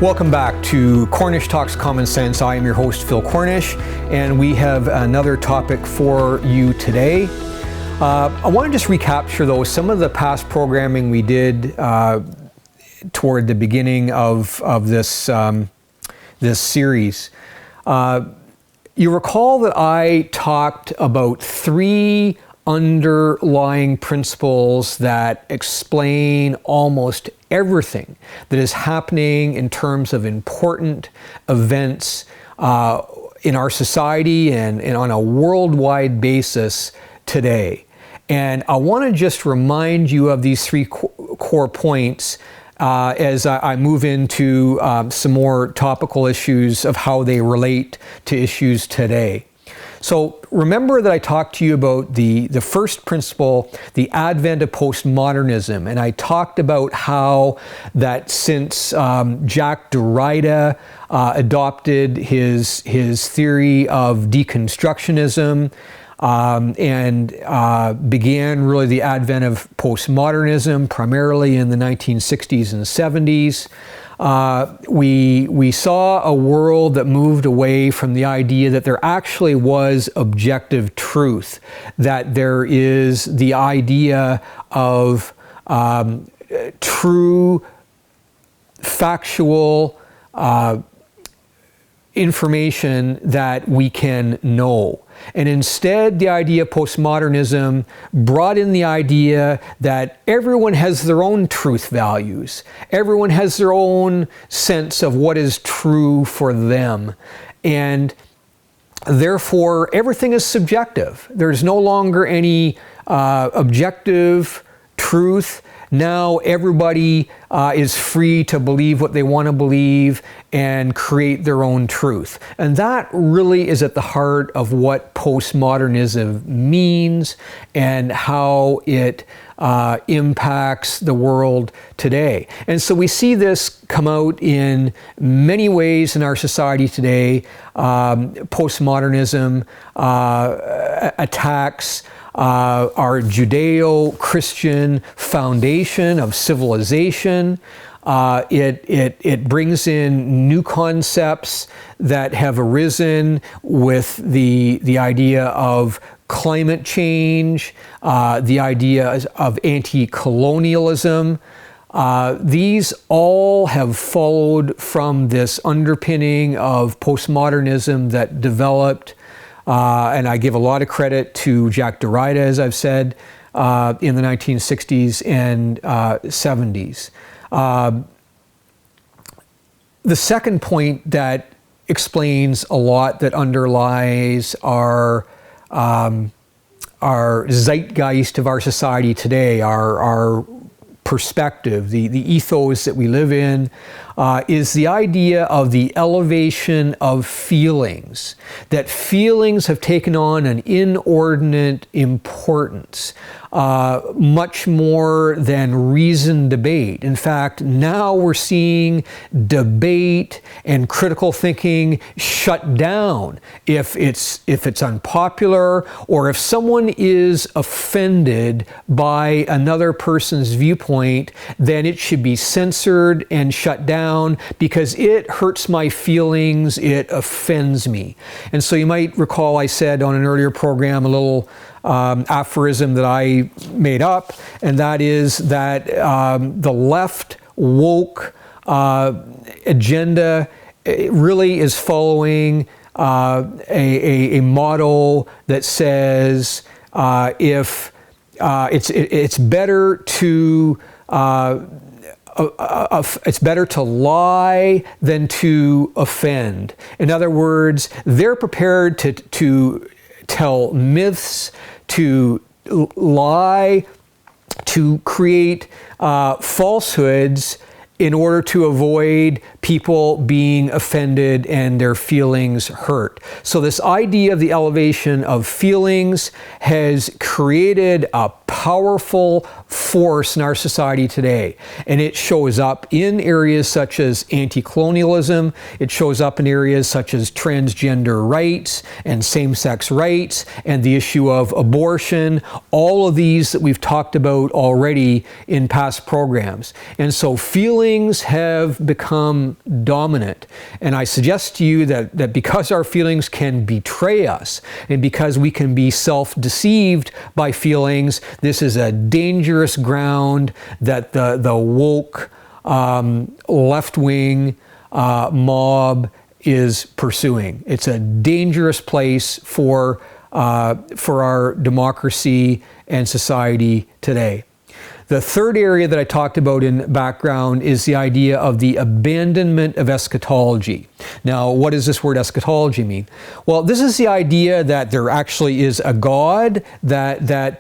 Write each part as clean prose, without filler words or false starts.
Welcome back to Cornish Talks Common Sense. I am your host, Phil Cornish, and we have another topic for you today. I want to just recapture, though, some of the past programming we did toward the beginning of this, this series. You recall that I talked about three underlying principles that explain almost everything that is happening in terms of important events in our society and on a worldwide basis today. And I want to just remind you of these three core points as I move into some more topical issues of how they relate to issues today. So remember that I talked to you about the first principle, the advent of postmodernism, and I talked about how that since Jacques Derrida adopted his theory of deconstructionism and began really the advent of postmodernism, primarily in the 1960s and 70s. We saw a world that moved away from the idea that there actually was objective truth, that there is the idea of true, factual information that we can know. And instead, the idea of postmodernism brought in the idea that everyone has their own truth values. Everyone has their own sense of what is true for them. And therefore, everything is subjective. There's no longer any objective truth. Now everybody is free to believe what they want to believe and create their own truth. And that really is at the heart of what postmodernism means and how it impacts the world today. And so we see this come out in many ways in our society today. Postmodernism attacks our Judeo-Christian foundation of civilization. It brings in new concepts that have arisen with the idea of climate change, the idea of anti-colonialism. These all have followed from this underpinning of postmodernism that developed, and I give a lot of credit to Jacques Derrida, as I've said, in the 1960s and 70s. The second point that explains a lot that underlies our zeitgeist of our society today, our perspective, the ethos that we live in, is the idea of the elevation of feelings, that feelings have taken on an inordinate importance, much more than reasoned debate. In fact, now we're seeing debate and critical thinking shut down if it's unpopular, or if someone is offended by another person's viewpoint, then it should be censored and shut down because it hurts my feelings, it offends me. And so you might recall I said on an earlier program a little aphorism that I made up, and that is that the left woke agenda really is following a model that says if it's better to it's better to lie than to offend. In other words, they're prepared to tell myths, to lie, to create falsehoods in order to avoid people being offended and their feelings hurt. So this idea of the elevation of feelings has created a powerful force in our society today. And it shows up in areas such as anti-colonialism. It shows up in areas such as transgender rights and same-sex rights and the issue of abortion, all of these that we've talked about already in past programs. And so feelings have become dominant. And I suggest to you that because our feelings can betray us and because we can be self-deceived by feelings, this is a dangerous ground that the woke left-wing mob is pursuing. It's a dangerous place for our democracy and society today. The third area that I talked about in background is the idea of the abandonment of eschatology. Now, what does this word eschatology mean? Well, this is the idea that there actually is a God, that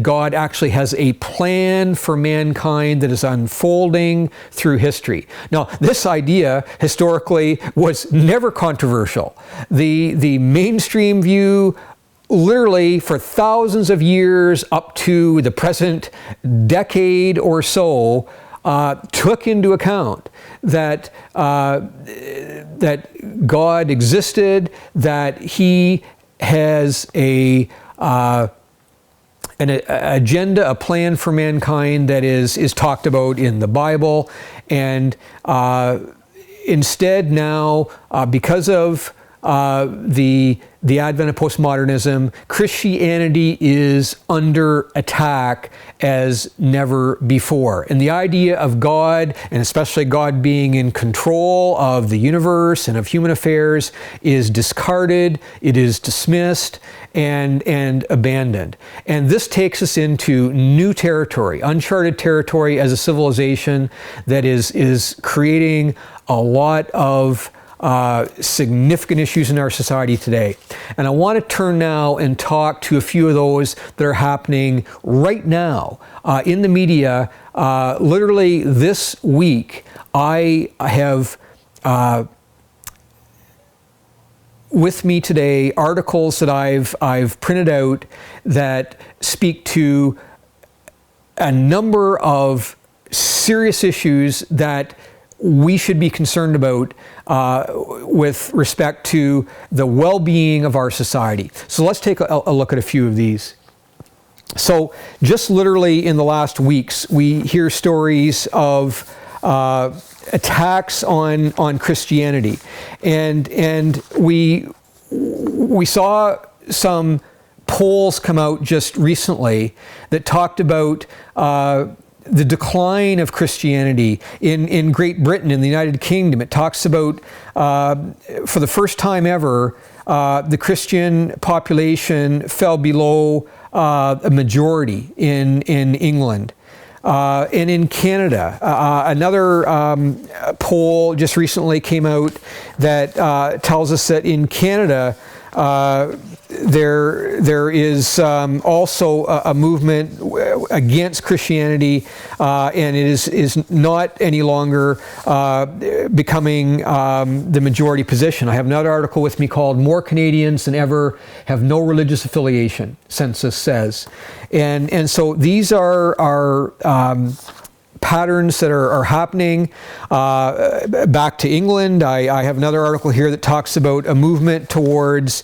God actually has a plan for mankind that is unfolding through history. Now, this idea historically was never controversial. The mainstream view, literally for thousands of years up to the present decade or so, took into account that God existed, that He has an agenda, a plan for mankind that is talked about in the Bible, and instead now, because of the advent of postmodernism, Christianity is under attack as never before. And the idea of God, and especially God being in control of the universe and of human affairs, is discarded, it is dismissed, and abandoned. And this takes us into new territory, uncharted territory as a civilization that is creating a lot of significant issues in our society today. And I want to turn now and talk to a few of those that are happening right now in the media. Literally this week, I have with me today articles that I've printed out that speak to a number of serious issues that we should be concerned about with respect to the well-being of our society. So let's take a look at a few of these. So just literally in the last weeks, we hear stories of attacks on Christianity, and we saw some polls come out just recently that talked about the decline of Christianity in Great Britain, in the United Kingdom. It talks about, for the first time ever, the Christian population fell below a majority in England. And in Canada, another poll just recently came out that tells us that in Canada, there is also a movement against Christianity, and it is not any longer becoming the majority position. I have another article with me called "More Canadians Than Ever Have No Religious Affiliation," census says. And so these are patterns that are happening. Back to England, I have another article here that talks about a movement towards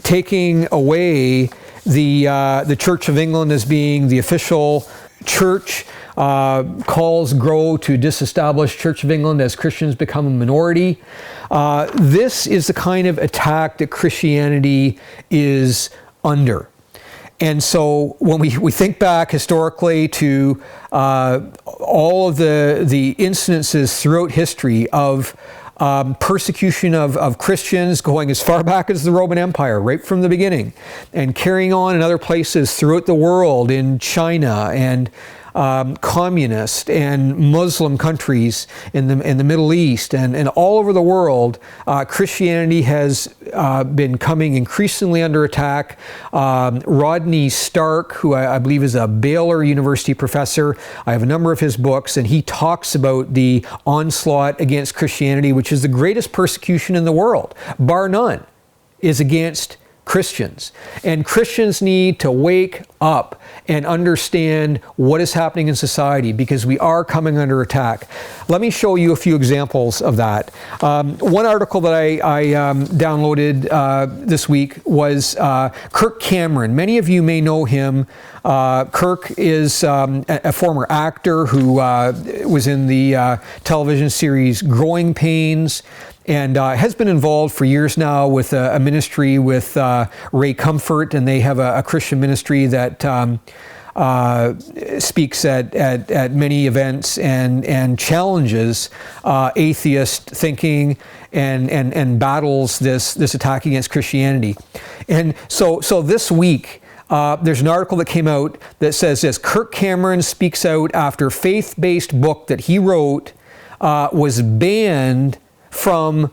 taking away the Church of England as being the official church. Calls grow to disestablish Church of England as Christians become a minority. This is the kind of attack that Christianity is under. And so when we think back historically to all of the incidences throughout history of persecution of Christians going as far back as the Roman Empire, right from the beginning, and carrying on in other places throughout the world, in China and communist and Muslim countries in the Middle East and all over the world, Christianity has been coming increasingly under attack. Rodney Stark, who I believe is a Baylor University professor, I have a number of his books, and he talks about the onslaught against Christianity, which is the greatest persecution in the world, bar none, is against Christians. And Christians need to wake up and understand what is happening in society, because we are coming under attack. Let me show you a few examples of that. One article that I downloaded this week was Kirk Cameron. Many of you may know him. Kirk is a former actor who was in the television series Growing Pains, and has been involved for years now with a ministry with Ray Comfort, and they have a Christian ministry that speaks at many events and challenges atheist thinking and battles this attack against Christianity. And so this week, there's an article that came out that says this: Kirk Cameron speaks out after faith-based book that he wrote was banned from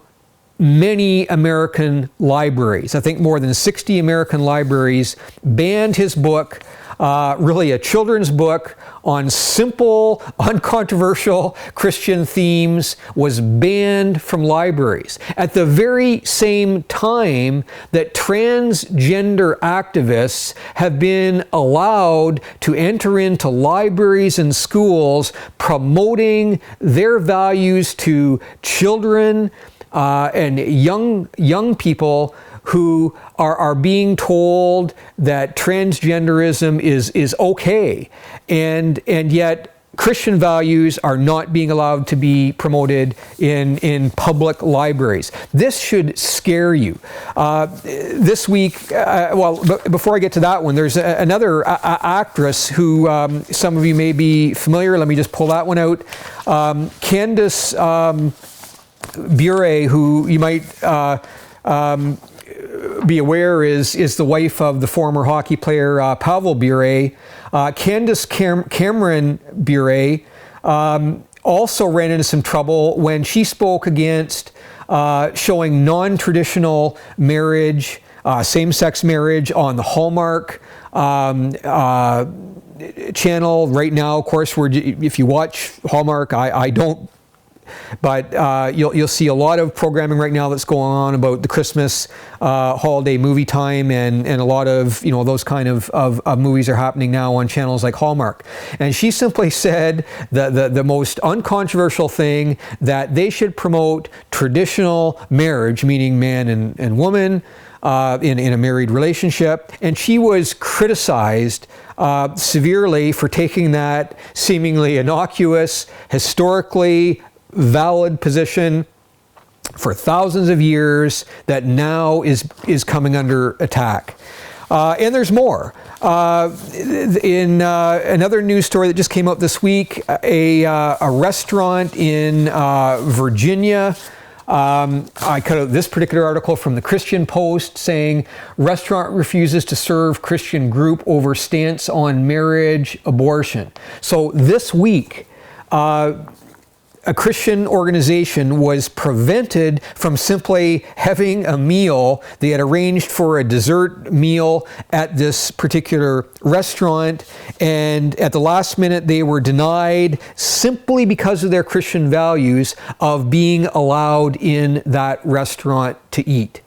many American libraries. I think more than 60 American libraries banned his book, really a children's book on simple, uncontroversial Christian themes, was banned from libraries. At the very same time that transgender activists have been allowed to enter into libraries and schools promoting their values to children and young people who are being told that transgenderism is okay, and yet Christian values are not being allowed to be promoted in public libraries. This should scare you. This week, before I get to that one, there's another actress who some of you may be familiar. Let me just pull that one out. Candace Bure, who you might be aware is the wife of the former hockey player Pavel Bure. Candace Cameron Bure also ran into some trouble when she spoke against showing non-traditional marriage, same-sex marriage on the Hallmark channel. Right now, of course, if you watch Hallmark, I don't, but you'll see a lot of programming right now that's going on about the Christmas holiday movie time, and a lot of those kind of movies are happening now on channels like Hallmark. And she simply said the most uncontroversial thing, that they should promote traditional marriage, meaning man and woman in a married relationship. And she was criticized severely for taking that seemingly innocuous, historically valid position for thousands of years that now is coming under attack. And there's more. In another news story that just came out this week, a restaurant in Virginia, I cut out this particular article from the Christian Post saying, restaurant refuses to serve Christian group over stance on marriage abortion. So this week, a Christian organization was prevented from simply having a meal. They had arranged for a dessert meal at this particular restaurant, and at the last minute they were denied simply because of their Christian values of being allowed in that restaurant to eat.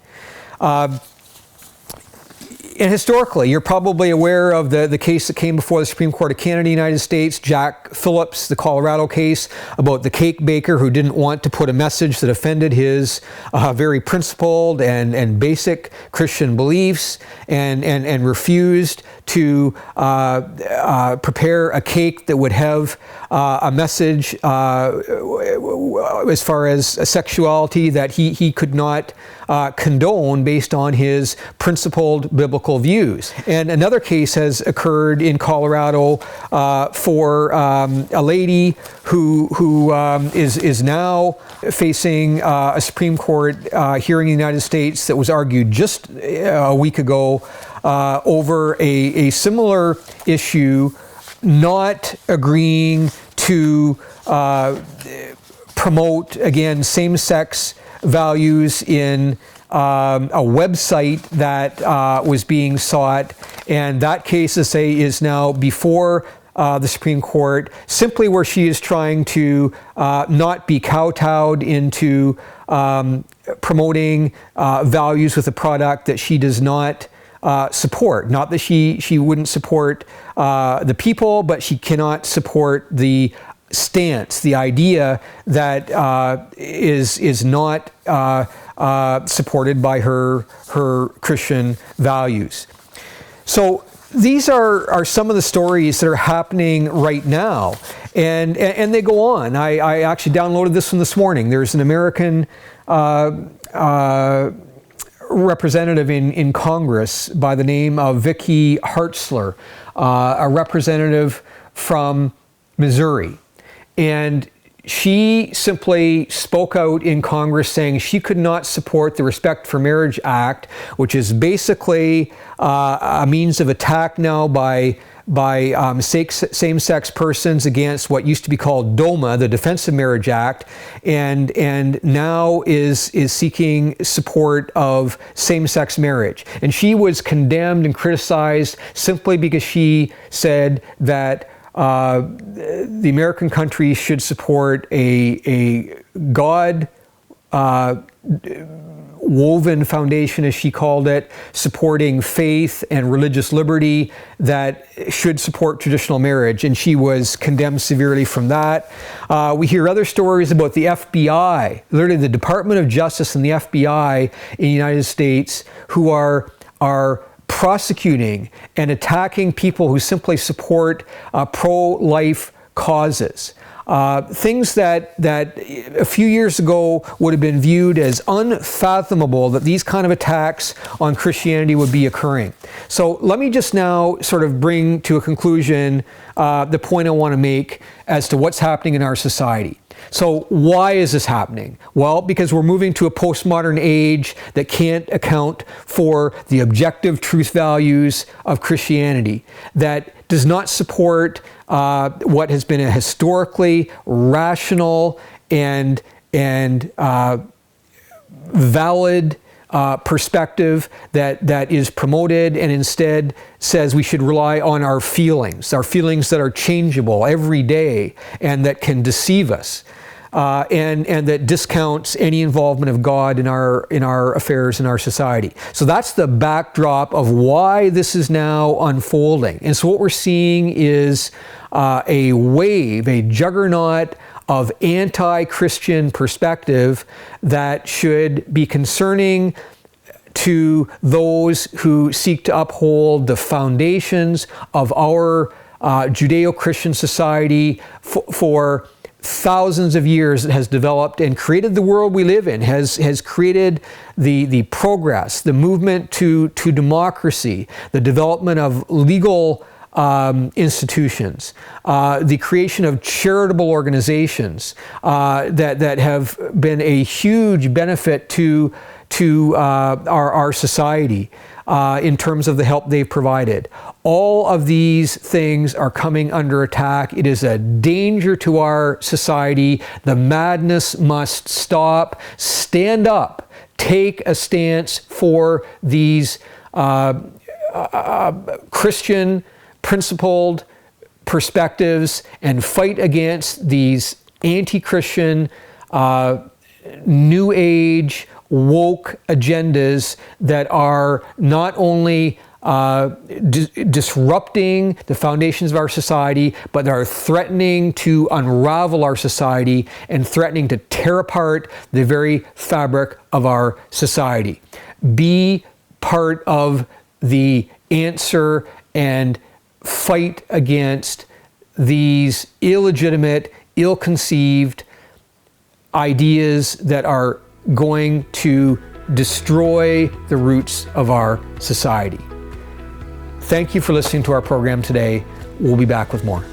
And historically, you're probably aware of the case that came before the Supreme Court of Canada, United States, Jack Phillips, the Colorado case about the cake baker who didn't want to put a message that offended his very principled and basic Christian beliefs, and refused to prepare a cake that would have a message as far as sexuality that he could not condone based on his principled biblical views. And another case has occurred in Colorado for a lady who is now facing a Supreme Court hearing in the United States that was argued just a week ago over a similar issue, not agreeing to promote, again, same-sex values in a website that was being sought, and that case, to say, is now before the Supreme Court, simply where she is trying to not be kowtowed into promoting values with a product that she does not support. Not that she wouldn't support the people, but she cannot support the stance, the idea that is not supported by her Christian values. So these are some of the stories that are happening right now, and they go on. I actually downloaded this one this morning. There's an American representative in Congress by the name of Vicky Hartzler, a representative from Missouri. And she simply spoke out in Congress saying she could not support the Respect for Marriage Act, which is basically a means of attack now by same-sex persons against what used to be called DOMA, the Defense of Marriage Act, and now is seeking support of same-sex marriage. And she was condemned and criticized simply because she said that the American country should support a God woven foundation, as she called it, supporting faith and religious liberty that should support traditional marriage, and she was condemned severely from that. We hear other stories about the FBI, literally the Department of Justice and the FBI in the United States, who are prosecuting and attacking people who simply support pro-life causes. Things that a few years ago would have been viewed as unfathomable, that these kind of attacks on Christianity would be occurring. So let me just now sort of bring to a conclusion the point I want to make as to what's happening in our society. So why is this happening? Well, because we're moving to a postmodern age that can't account for the objective truth values of Christianity, that does not support what has been a historically rational and valid perspective that is promoted, and instead says we should rely on our feelings that are changeable every day and that can deceive us, and that discounts any involvement of God in our affairs in our society. So that's the backdrop of why this is now unfolding. And so what we're seeing is a wave, a juggernaut of anti-Christian perspective that should be concerning to those who seek to uphold the foundations of our Judeo-Christian society for thousands of years. It has developed and created the world we live in, has created the progress, the movement to democracy, the development of legal institutions, the creation of charitable organizations that have been a huge benefit to our society in terms of the help they've provided. All of these things are coming under attack. It is a danger to our society. The madness must stop. Stand up. Take a stance for these Christian principled perspectives and fight against these anti-Christian, new age, woke agendas that are not only disrupting the foundations of our society, but they are threatening to unravel our society and threatening to tear apart the very fabric of our society. Be part of the answer and fight against these illegitimate, ill-conceived ideas that are going to destroy the roots of our society. Thank you for listening to our program today. We'll be back with more.